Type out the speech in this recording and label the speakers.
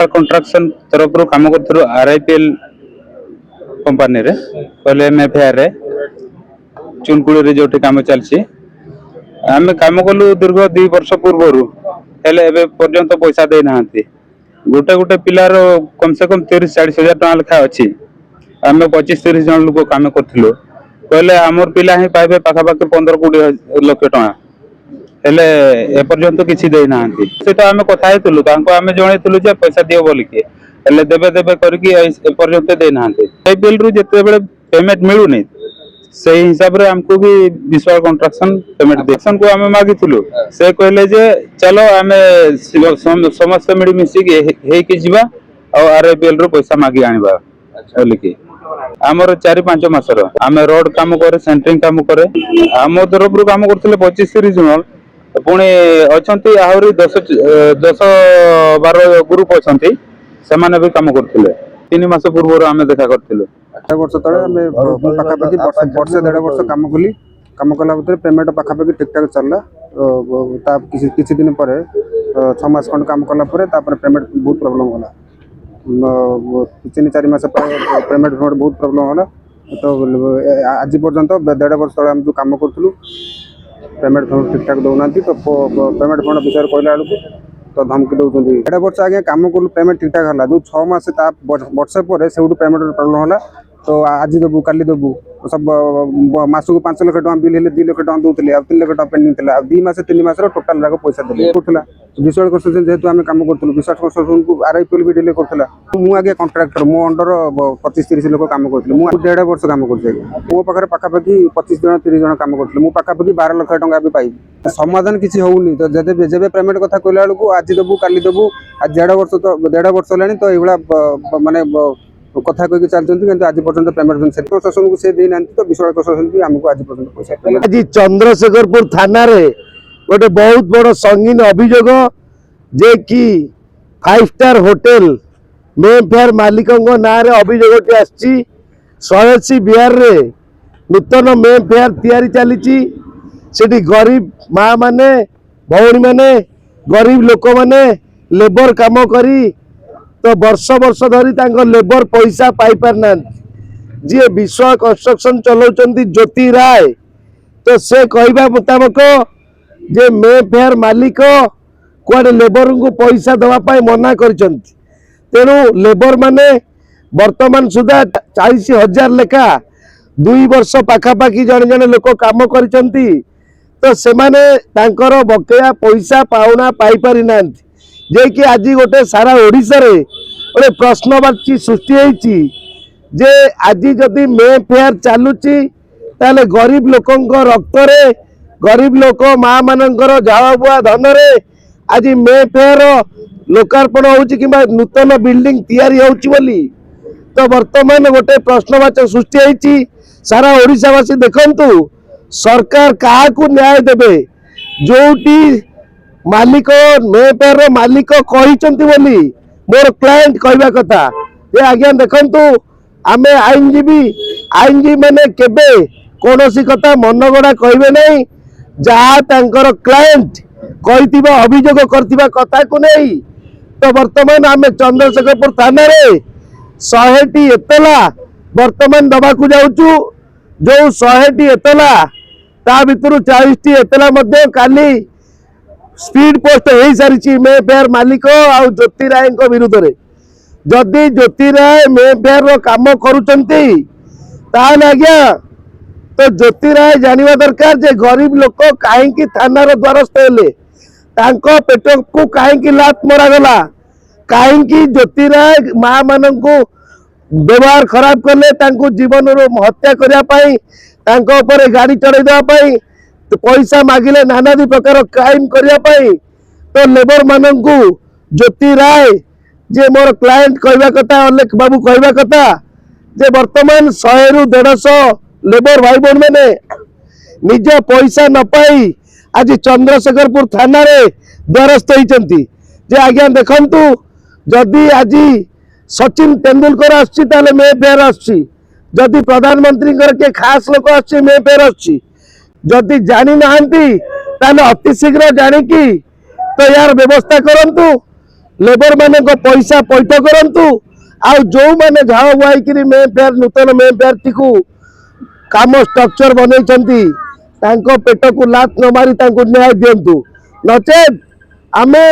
Speaker 1: कंट्राक्शन तरफ काम कर आरआईपीएल कंपनी रे कहले एमएफआर रे चुनकुड़ी रे जो काम चलछि आम काम कलु दीर्घ 2 वर्ष पूर्व हेले एबे पर्यंत पैसा दे नांती गोटे गोटे पिलार कम से कम 30-40 हजार टका लेखा अच्छी आम 25-30 जन लोक काम करथिलु कहले हमर पिला ही पाइबे पाखापाखि 15-20 लाख टका हेले ए पर्यंत किछि दे नांती सेटा आम कथा हेतुलु तांको आम जणैतुलु जे पैसा दियो बोली के हेले देबे देबे करके ए पर्यंत दे नांती आईपीएल रु जते बेले पेमेंट मिलु नै सही हिसाब रे हमको भी विश्वास कंस्ट्रक्शन पेमेंट देक्शन को हमें मागिथिलु से कहले जे चलो हमें समस्त मिडी मिसी के हे के जीवा और आरआईपीएल रो पैसा मागी आनिबा बोली के हमर 4-5 मास रो हमें रोड काम करे सेंटरिंग काम करे हम तरफ रो काम करथिले 25-30 जन पुणी अछंती आहुरी 10-12 ग्रुप अछंती सेमाने भी काम करथिले 3 मास पूर्व आमे देखा करथिले
Speaker 2: 8 वर्ष तले आमे पाखापाखि वर्ष 1.5 वर्ष काम कला भीतर पेमेंट पाखापाखि ठीक ठाक चलला ता किछि दिन पर 6 मास खंड काम कला पर तापर पेमेंट बहुत प्रॉब्लम होला 3-4 मास पेमेंट बहुत प्रॉब्लम होला तो आज पर्यंत 1.5 वर्ष तले हम जो काम करथलु पेमेंट ठीक ठाक दौनाती तो पेमेंट फंड विषय कहला बेलू तो धमकी दौरान 1.5 वर्ष आगे काम कलु पेमेंट ठीक ठाक है जो 6 मास वर्ष पर से पेमेंट प्रॉब्लम है तो आज देबू काली देबू सब मास को 5 लाख टका बिल हेले 2 लाख टका दौले 3 लाख टका पेंडिंग था 2 मास 3 मास टोटाल जाक पैसा देले करथला विश्वास कंस्ट्रक्शन जेहेतु आम काम करथलु विश्वास कंस्ट्रक्शन को आरआईपीएल भी डिले करथला मु आगे कॉन्ट्रैक्टर मो अंडर 25-30 लोक काम करथलु मु 1.5 वर्ष काम करथि मो पाखरे पाखापाखि 25-30 जन काम करथलु मु पाखापाखि 12 लाख टका भी पाई समाधान किछि होउनी तो जेबे पेमेंट कथा कहला बेलू आज देबू काली देबू आज 1.5 वर्ष तो 1.5 वर्ष लानी तो एइबला माने कथा कहि चलचंती किंतु आज पर्यंत पेमेंट से प्रशासन को से दे नांती तो विश्वास प्रशासन भी हमको आज पर्यंत पैसा
Speaker 3: आज चंद्रशेखरपुर थाना रे गोटे बहुत बड़ संगीन अभियोग जे कि 5 स्टार होटल मेफेयर मालिक ना रे अभियोगटी आछि 180 बिहार रे नूतन मेफेयर तैयारी चली सेठी गरीब माँ माने भौणी माने गरीब लोक माने लेबर काम करी तो वर्ष वर्ष धरी तांको लेबर पैसा पाई पारना जी विश्व कंस्ट्रक्शन चलाउचंती ज्योति राय तो से कहवा मुताबक जे मेफेयर मालिक कुआडे लेबर को पैसा दवा पाई मना करचंती तेणु लेबर माने वर्तमान सुधा 40,000 लेखा 2 वर्ष पाखापाखि जन जन लोक काम करचंती तो सेमाने तांकर बकेया पैसा पाउना पाई पारि नांती जे कि आज गोटे सारा ओडिशा रे गोटे प्रश्नवाची सृष्टि होईची जे आज जदि मेफेयर चलुची ताले गरीब लोकंक रक्त रे गरीब लोक माँ मानकर झाड़ बुआ धन रे आज मेफेयर लोकार्पण होउची किबा नूतन बिल्डिंग तैयारी होउची बोली तो वर्तमान गोटे प्रश्नवाचक सृष्टि होईची सारा ओडिशावासी देखंतु सरकार काहाकू न्याय देबे जोटी मालिक मेफेयर मालिक कहिचंती बोली मोर क्लाएंट कहवा कथा जे आज्ञा देखंतु आमे आईनजीवी माने केबे कोनोसी कथा मनगड़ा कहबे नहीं जहाँ तांकर क्लाएंट कहितिबा अभियोग करतिबा कथा को नहीं तो वर्तमान आमे चंद्रशेखरपुर थाना रे 100टी एतला वर्तमान दबा को जाउचु जो 100टी एतला ता भितरु 40टी एतला मध्ये काली स्पीड पोस्ट हो सारी मेफेयर मालिक आ ज्योति राय विरुद्ध रे जदि ज्योति राय मेफेयर काम करुचंती ताले आज्ञा तो ज्योति राय जानिबा दरकार जे गरीब लोक काहेकि थानार द्वारस्थ हेले तांको पेट को काहेकि लात मरा गला काहेकि ज्योति राय माँ माननकु व्यवहार खराब करले तांको जीवन रो हत्या करिया पाई तांको ऊपर गाड़ी चढ़ाई देवा पाई तो पैसा मागिले नानादी प्रकार क्राइम करिया पाई तो लेबर माननकु ज्योति राय जे मोर क्लाएंट कहवा कथा अलेख बाबू कहवा कथा जे वर्तमान 100 रु 150 लेबर भाई बहन मैंने निज पैसा न पाई आज चंद्रशेखरपुर थाना रे द्वारस्थ होइचंती जे आज्ञा देखंतु जदि आज सचिन तेंदुलकर आछि ताले मेफेयर आछि जदि प्रधानमंत्री के खास लोक आछि मेफेयर आछि जदि जानी नाहंती ताले अति शीघ्र जानिकी तो यार व्यवस्था करंतु लेबर माने पैसा पैठ करंतु आउ जो माने झाड़ बुआई मे फेयर नूतन मे फेयर टी काम स्ट्रक्चर बनई पेट को लात न मारी न्याय दिंतु नचेत आमे